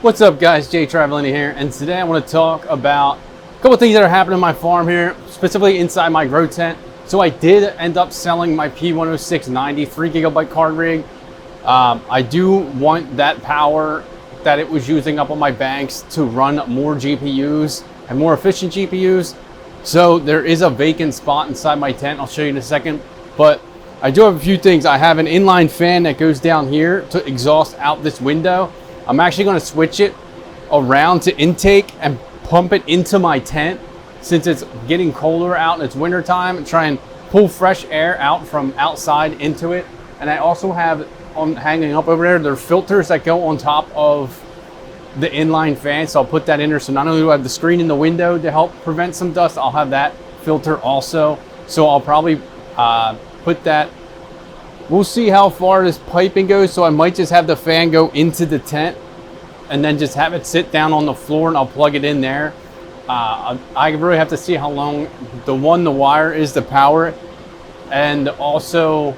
What's up guys, Jay Travelini here, and today I want to talk about a couple things that are happening on my farm here, specifically inside my grow tent. So I did end up selling my P106 90 3GB card rig. I do want that power that it was using up on my banks to run more GPUs and more efficient GPUs. So there is a vacant spot inside my tent, I'll show you in a second. But I do have a few things. I have an inline fan that goes down here to exhaust out this window. I'm actually going to switch it around to intake and pump it into my tent since it's getting colder out and it's winter time, and try and pull fresh air out from outside into it. And I also have hanging up over there, there are filters that go on top of the inline fan, so I'll put that in there. So not only do I have the screen in the window to help prevent some dust, I'll have that filter also. So I'll probably put that. We'll see how far this piping goes, so I might just have the fan go into the tent and then just have it sit down on the floor and I'll plug it in there. I really have to see how long the wire is to power it, and also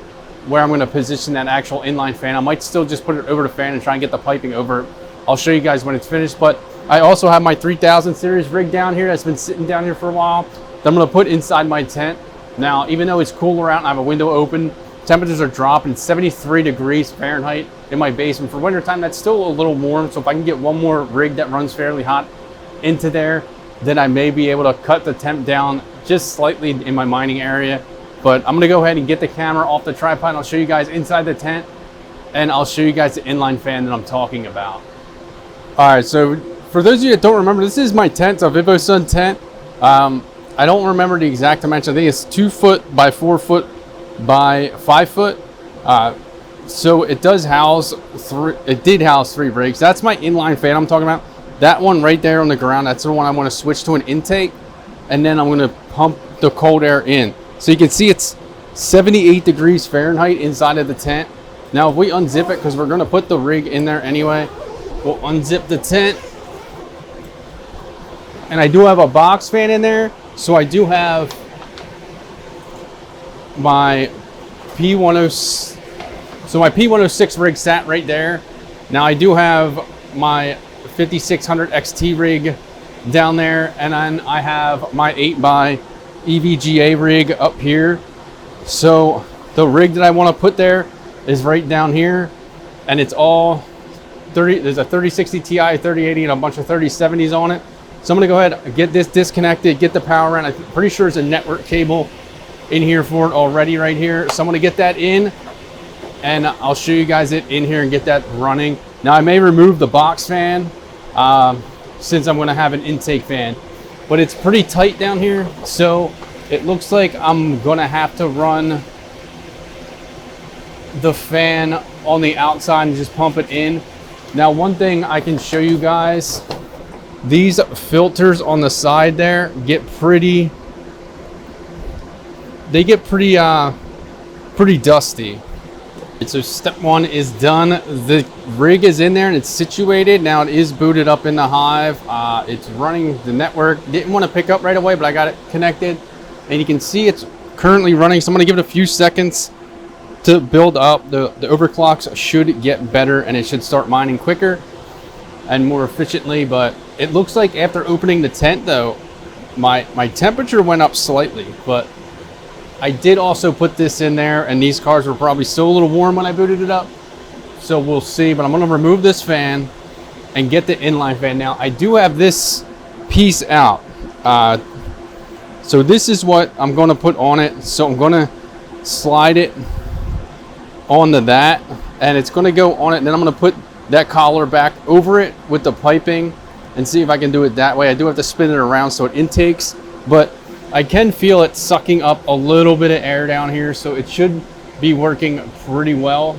where I'm going to position that actual inline fan. I might still just put it over the fan and try and get the piping over it. I'll show you guys when it's finished. But I also have my 3000 series rig down here that's been sitting down here for a while that I'm going to put inside my tent. Now, even though it's cooler out and I have a window open, temperatures are dropping 73 degrees Fahrenheit in my basement. For winter time, that's still a little warm. So if I can get one more rig that runs fairly hot into there, then I may be able to cut the temp down just slightly in my mining area. But I'm gonna go ahead and get the camera off the tripod and I'll show you guys inside the tent, and I'll show you guys the inline fan that I'm talking about. All right, so for those of you that don't remember, this is my tent, a VivoSun tent. I don't remember the exact dimension. I think it's 2 foot by 4 foot by 5 foot. So it does house it did house 3 rigs. That's my inline fan I'm talking about. That one right there on the ground, that's the one I want to switch to an intake, and then I'm going to pump the cold air in. So you can see it's 78 degrees Fahrenheit inside of the tent. Now if we unzip it, because we're going to put the rig in there anyway, we'll unzip the tent. And I do have a box fan in there. So I do have my P106. So my P106 rig sat right there. Now I do have my 5600 XT rig down there, and then I have my 8x EVGA rig up here. So the rig that I want to put there is right down here, and it's all 30. There's a 3060 Ti, 3080, and a bunch of 3070s on it. So I'm gonna go ahead and get this disconnected, get the power in. I'm pretty sure there's a network cable in here for it already right here. So I'm gonna get that in, and I'll show you guys it in here and get that running. Now I may remove the box fan since I'm gonna have an intake fan, but it's pretty tight down here. So it looks like I'm gonna have to run the fan on the outside and just pump it in. Now, one thing I can show you guys, these filters on the side there get pretty dusty. So step one is done. The rig is in there and it's situated. Now it is booted up in the Hive. It's running the network. Didn't want to pick up right away, but I got it connected. And you can see it's currently running. So I'm going to give it a few seconds to build up. The overclocks should get better and it should start mining quicker and more efficiently. But it looks like after opening the tent though, my temperature went up slightly, but I did also put this in there, and these cars were probably still a little warm when I booted it up. So we'll see, but I'm gonna remove this fan and get the inline fan. Now I do have this piece out. So this is what I'm gonna put on it. So I'm gonna slide it onto that, and it's gonna go on it, and then I'm gonna put that collar back over it with the piping and see if I can do it that way. I do have to spin it around so it intakes, but I can feel it sucking up a little bit of air down here, so it should be working pretty well.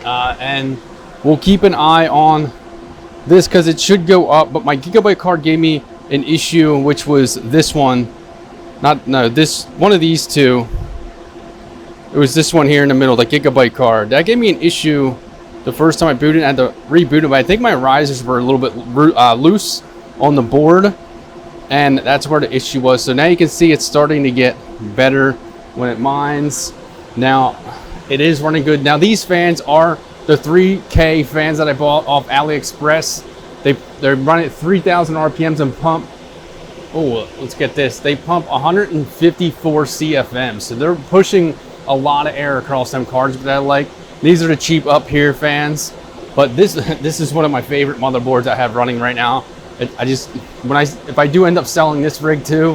And we'll keep an eye on this because it should go up, but my Gigabyte card gave me an issue, which was this one. One of these two. It was this one here in the middle, the Gigabyte card. That gave me an issue the first time I booted. I had to reboot it, but I think my risers were a little bit loose on the board, and that's where the issue was. So now you can see it's starting to get better when it mines. Now it is running good. Now these fans are the 3K fans that I bought off AliExpress. They're running at 3,000 RPMs and pump. Oh, let's get this. They pump 154 CFM, so they're pushing a lot of air across them cards. But I like these are the cheap up here fans. But this is one of my favorite motherboards I have running right now. If I do end up selling this rig too,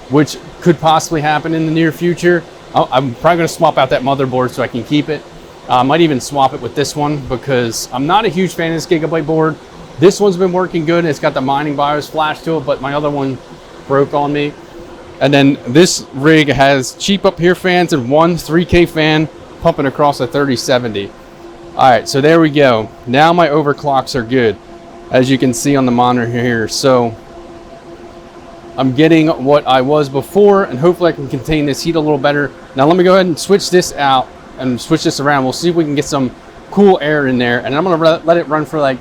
which could possibly happen in the near future, I'm probably going to swap out that motherboard so I can keep it. I might even swap it with this one because I'm not a huge fan of this Gigabyte board. This one's been working good and it's got the mining BIOS flash to it, but my other one broke on me. And then this rig has cheap up here fans and one 3K fan pumping across a 3070. All right, so there we go. Now my overclocks are good, as you can see on the monitor here. So I'm getting what I was before, and hopefully I can contain this heat a little better. Now let me go ahead and switch this out and switch this around. We'll see if we can get some cool air in there. And I'm gonna let it run for like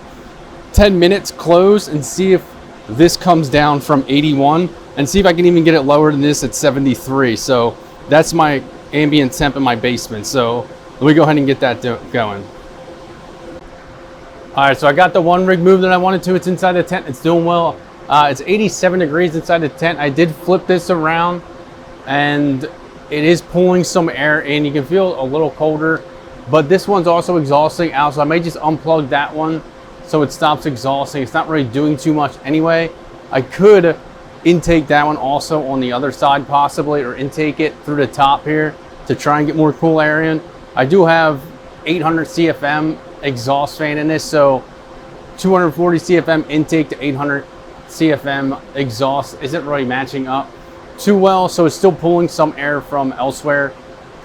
10 minutes closed and see if this comes down from 81 and see if I can even get it lower than this at 73. So that's my ambient temp in my basement. So let me go ahead and get that going. All right, so I got the one rig moved that I wanted to. It's inside the tent, it's doing well. It's 87 degrees inside the tent. I did flip this around and it is pulling some air in. You can feel a little colder, but this one's also exhausting out. So I may just unplug that one so it stops exhausting. It's not really doing too much anyway. I could intake that one also on the other side possibly, or intake it through the top here to try and get more cool air in. I do have 800 CFM exhaust fan in this, so 240 CFM intake to 800 CFM exhaust isn't really matching up too well, so it's still pulling some air from elsewhere.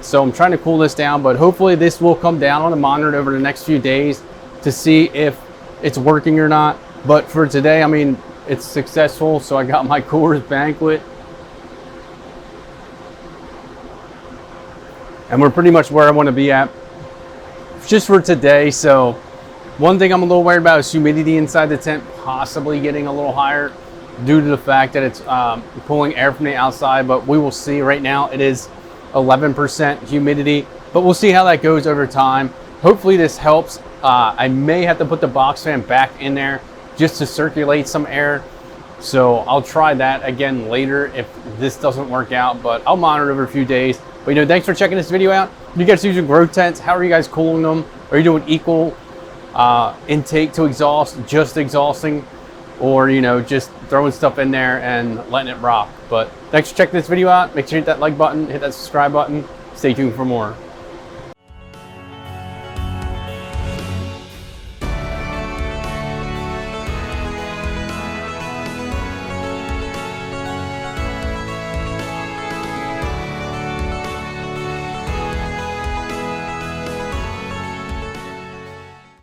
So I'm trying to cool this down, but hopefully this will come down on the monitor over the next few days to see if it's working or not. But for today, I mean, it's successful. So I got my Coors Banquet and we're pretty much where I want to be at just for today. So one thing I'm a little worried about is humidity inside the tent possibly getting a little higher due to the fact that it's pulling air from the outside, but we will see. Right now it is 11% humidity, but we'll see how that goes over time. Hopefully this helps. I may have to put the box fan back in there just to circulate some air. So I'll try that again later if this doesn't work out, but I'll monitor over a few days. But thanks for checking this video out. You guys using grow tents? How are you guys cooling them? Are you doing equal intake to exhaust, just exhausting, or just throwing stuff in there and letting it rock? But thanks for checking this video out. Make sure you hit that like button, hit that subscribe button. Stay tuned for more.